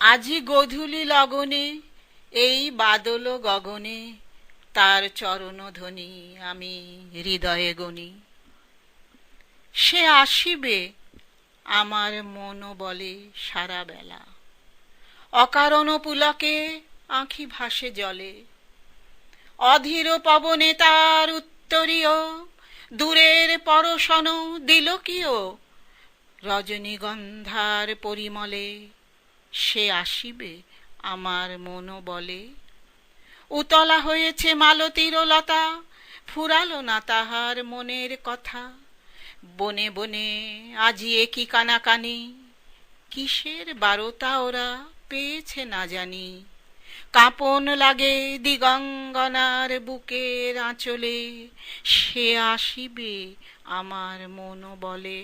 আজি গোধূলি লগনে এই বাদল গগনে তার চরণ ধ্বনি আমি হৃদয়ে গনি। সে আসিবে আমার মন বলে সারা বেলা, অকারণ পুলকে আঁখি ভাসে জলে। অধীর পবনে তার উত্তরীয় দূরের পরশন দিল কিও, রজনীগন্ধার পরিমলে সে আসিবে আমার মন বলে। উতলা হয়েছে মালতীর লতা, ফুরালো না তাহার মনের কথা। বনে বনে আজি একি কানাকানি, কিসের বারতা ওরা পেয়েছে না জানি। কাঁপন লাগে দিগঙ্গনার বুকের আঁচলে, সে আসিবে আমার মন বলে।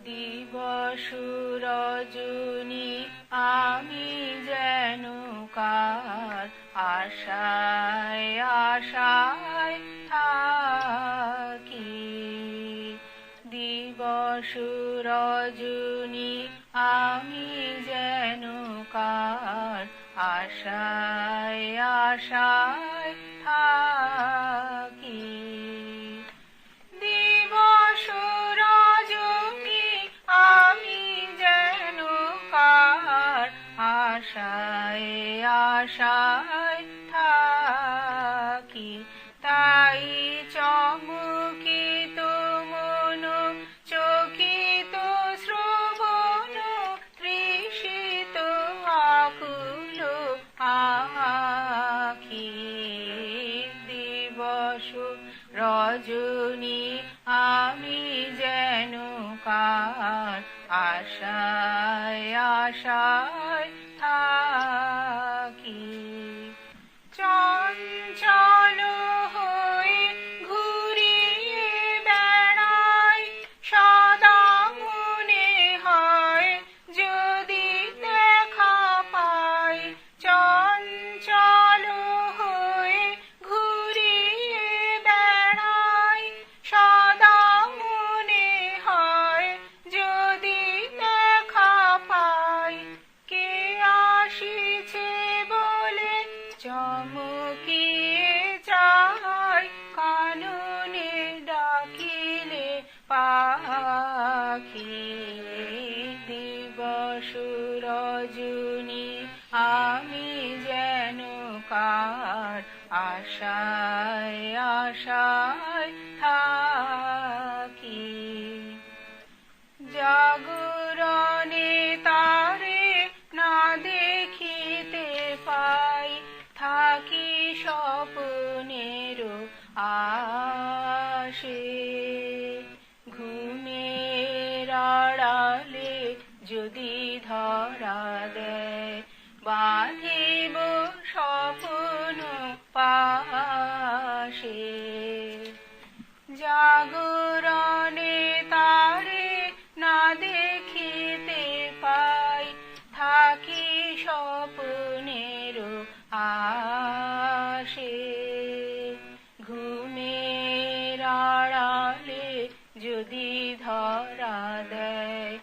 দিবস রজনী আমি যেন কার আশায় আশায় থাকি। দিবস রজনী আমি যেন কার আশায় আশায় থাকি। দিবস রজনী আমি যেন কার আশায় আশায় থাকি। তাই চমকিত মন চকিত শ্রবণ তৃষিত আকুল আখি। দিবস রজনী আমি যেন কার আশায় আশায় থাকি। চঞ্চল হয়ে ঘুরিয়ে বেড়াই, সদা মনে হয় যদি দেখা পাই। চঞ্চল হয়ে ঘুরিয়ে বেড়াই, সদা মনে হয় যদি দেখা পাই। কে আসিছে বলে চমকিয়ে চাই, কাননে ডাকিলে পাখি। দিবস রজনী আমি যেন কার আশায় আশায় থাকি। জাগরণে তারে না দেখিতে পাই, থাকি স্বপ্নের আশে। ঘুমের আড়ালে যদি ধরা দেয়, বাঁধিব স্বপ্ন পাশে। জাগরণে তারে না দেখিতে পাই, থাকি স্বপ্নের আশে। ঘুমের আড়ালে যদি ধরা দেয়,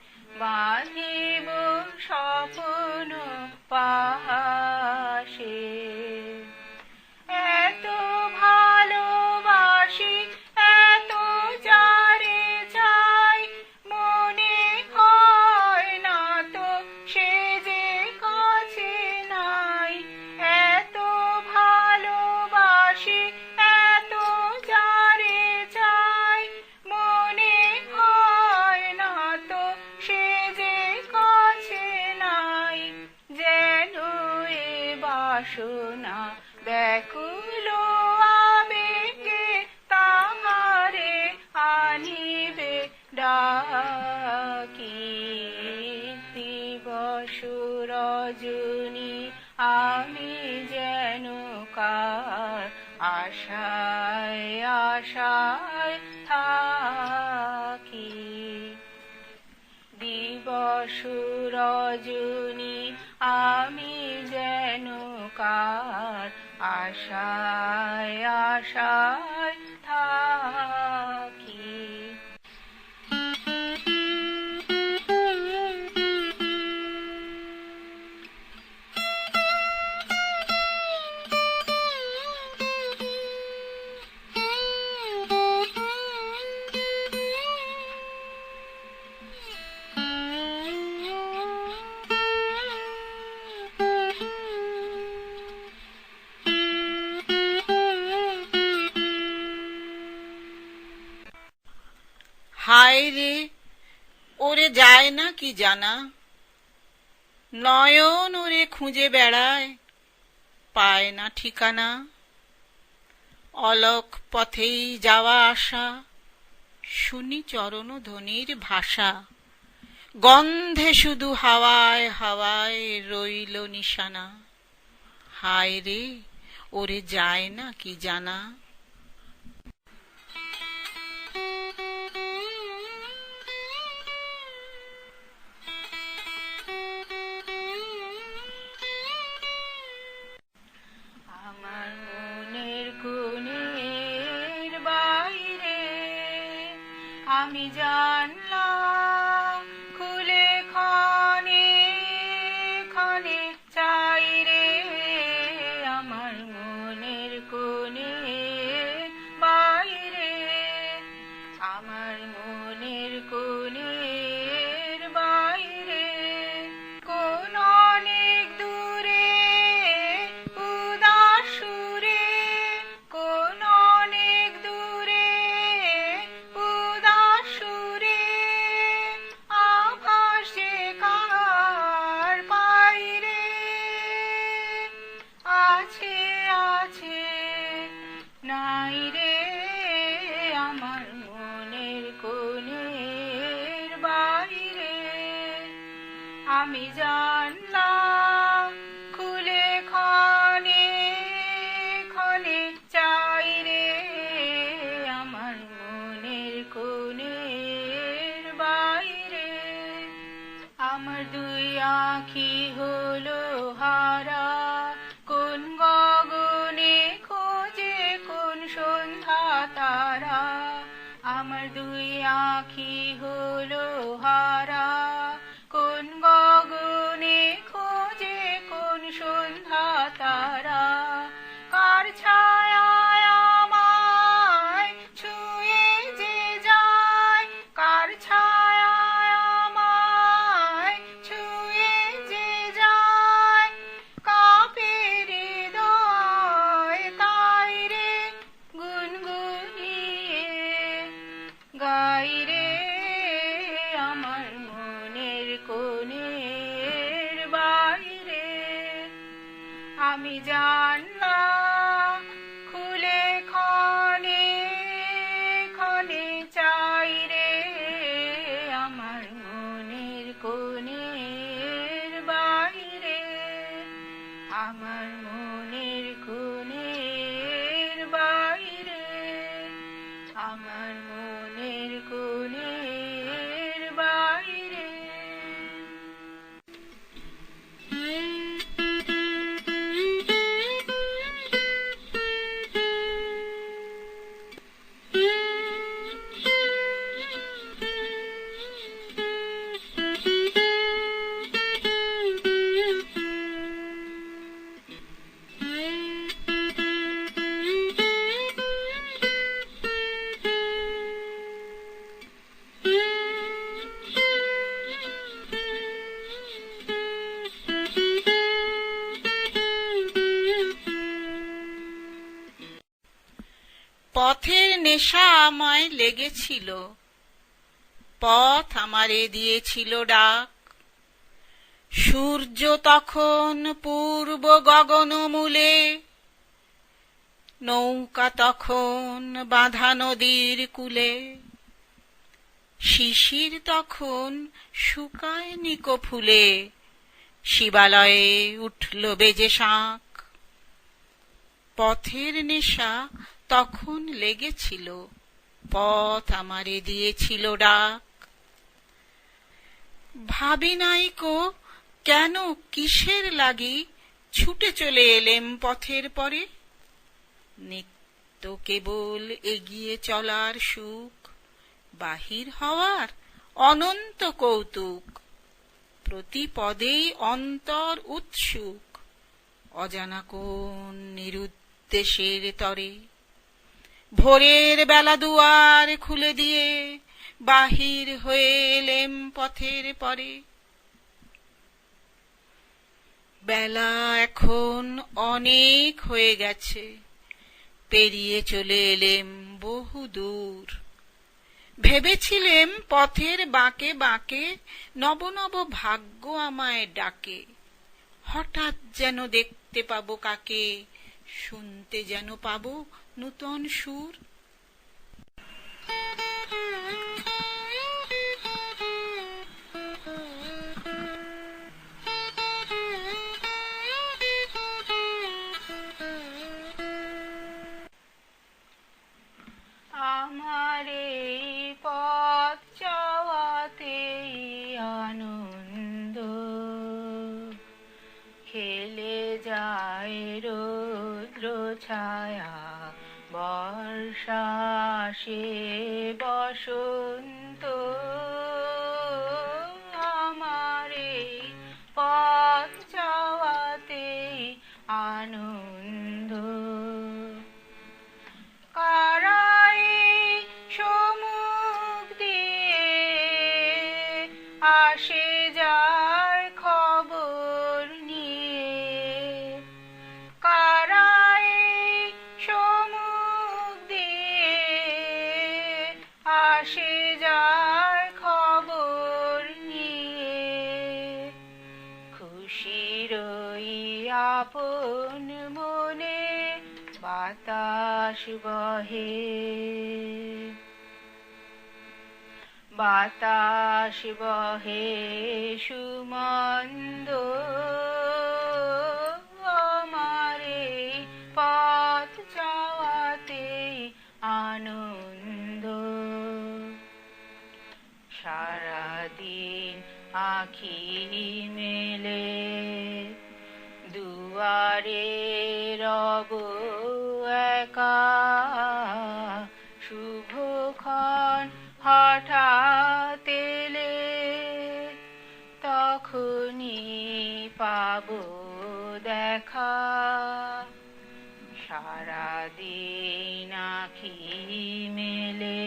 বাঁধিব স্বপ্ন পাশে। এত ভালোবাসি এত যারে চাই, মনে হয় না তো সে যে কাছে নাই। এত ভালোবাসি এত যারে চাই, মনে হয় না তো সে যে কাছে নাই। যেন এ বাসনা ব্যাকুল আবেগে তাহারে আনিবে ডাকি। দিবস রজনী আমি যেন কার আশায় আশায় থাকি। দিবস রজনী আমি যেন কার আশায় আশায় থাকি। হায় রে, ওরে যায় না কি জানা, নয়ন ওরে খুঁজে বেড়ায়, পায় না ঠিকানা। অলক পথেই যাওয়া আসা, শুনি চরণ ধ্বনির ভাষা, গন্ধে শুধু হাওয়ায় হাওয়ায় রইল নিশানা। হায় রে, ওরে যায় না কি জানা। আমার মনের কোণের বাইরে আমি জানলাম খুলে ক্ষণে ক্ষণে চাই রে। আমার মনের কোণের বাইরে, আমার মনের কোণের বাইরে কোন অনেক দূরে উদাস সুরে, কোন অনেক দূরে উদাস সুরে আভাসে কার পাই রে। আছে আছে নাই রে আমার মনের কোণের বাইরে। আমি জানলাম খুলে ক্ষণে ক্ষণে চাই রে। আমার মনের কোণের বাইরে, আমার দুই আঁখি হলো হারা, কোন গগনে খোঁজে কোন সন্ধ্যা তারা। আমার দুই আঁখি হলো হারা, কোন গগনে খোঁজে কোন সন্ধ্যা তারা। কার ছায়ায় আমায় ছুঁয়ে যে যায়, কার ছায়ায় আমায় ছুঁয়ে যে যায়, কাঁপে হৃদয় তাই রে গুনগুনিয়ে গাই রে। আমার মনের কোণের বাইরে, আমি জানলাম খুলে ক্ষণে ক্ষণে চাই রে। আমার মনের কোণের বাইরে, আমার মনের কোণের বাইরে, আমার মনের কোণের বাইরে। পথের নেশা আমায় লেগেছিল, পথ আমারে দিয়েছিল ডাক। সূর্য তখন পূর্ব গগন মূলে, নৌকা তখন বাঁধা নদীর কূলে। শিশির তখন শুকায়নি কো ফুলে, শিবালয়ে উঠল বেজে শাঁখ। পথের নেশা তখন লেগেছিল, পথ আমারে দিয়েছিল ডাক। ভাবি নাইকো কেন কিসের লাগি ছুটে চলে এলেম পথের পরে। নিত্য কেবল এগিয়ে চলার সুখ, বাহির হওয়ার অনন্ত কৌতুক। প্রতি পদেই অন্তর উৎসুক, অজানা কোন নিরুদ্দেশের তরে। ভোরের বেলা দুয়ার খুলে দিয়ে বাহির হয়ে এলেম পথের পরে। বেলা এখন অনেক হয়ে গেছে, পেরিয়ে চলে এলেম বহু দূর। ভেবেছিলেম পথের বাঁকে বাঁকে নব নব ভাগ্য আমায় ডাকে। হঠাৎ যেন দেখতে পাবো কাকে, শুনতে যেন পাবো নূতন সুর। আমার এই পথ চাওয়াতেই আনন্দ, খেলে যায় রৌদ্র ছায়া, বর্ষা আসে বসন্ত। আমার এই পথ চাওয়াতেই আনন্দ। কারাই সমুখ দিয়ে আসে যায় খবর নিয়ে। কারাই সমুখ দিয়ে আসে যায় খবর নিয়ে। খুশির ওই আপন মনে বাতাস বহে, বাতাস বহে সুমন্দ। আমার এই পথ চাওয়াতেই আনন্দ। সারাদিন আঁখি মেলে দুয়ারে রব একা, শুভক্ষণ হঠাৎ এলে তখনই পাবো দেখা। সারাদিন আঁখি মেলে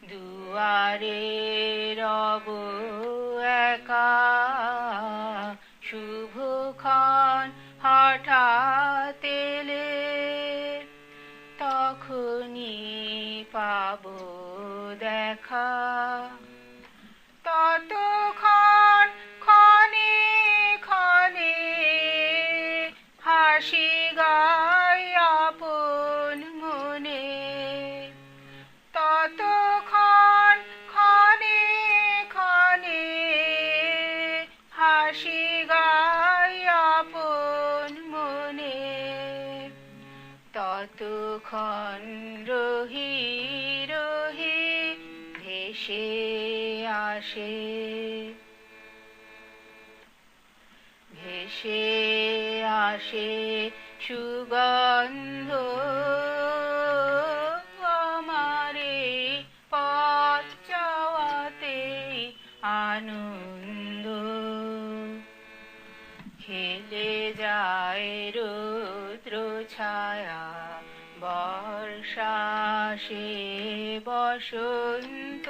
দুয়ারে রব একা, শুভক্ষণ হঠাৎ এলে তখনই পাবো দেখা। ততক্ষণ ক্ষণে ক্ষণে হাসি গায় আপন মনে। ততক্ষণ ক্ষণে ক্ষণে হাসি গায় আপন মনে। ততক্ষণ রহি রহি ভেসে আসে, ভেসে আসে সুগন্ধ। আমার এই পথ চাওয়াতেই আনন্দ। খেলে যায় রৌদ্র ছায়া, বর্ষা আসে বসন্ত।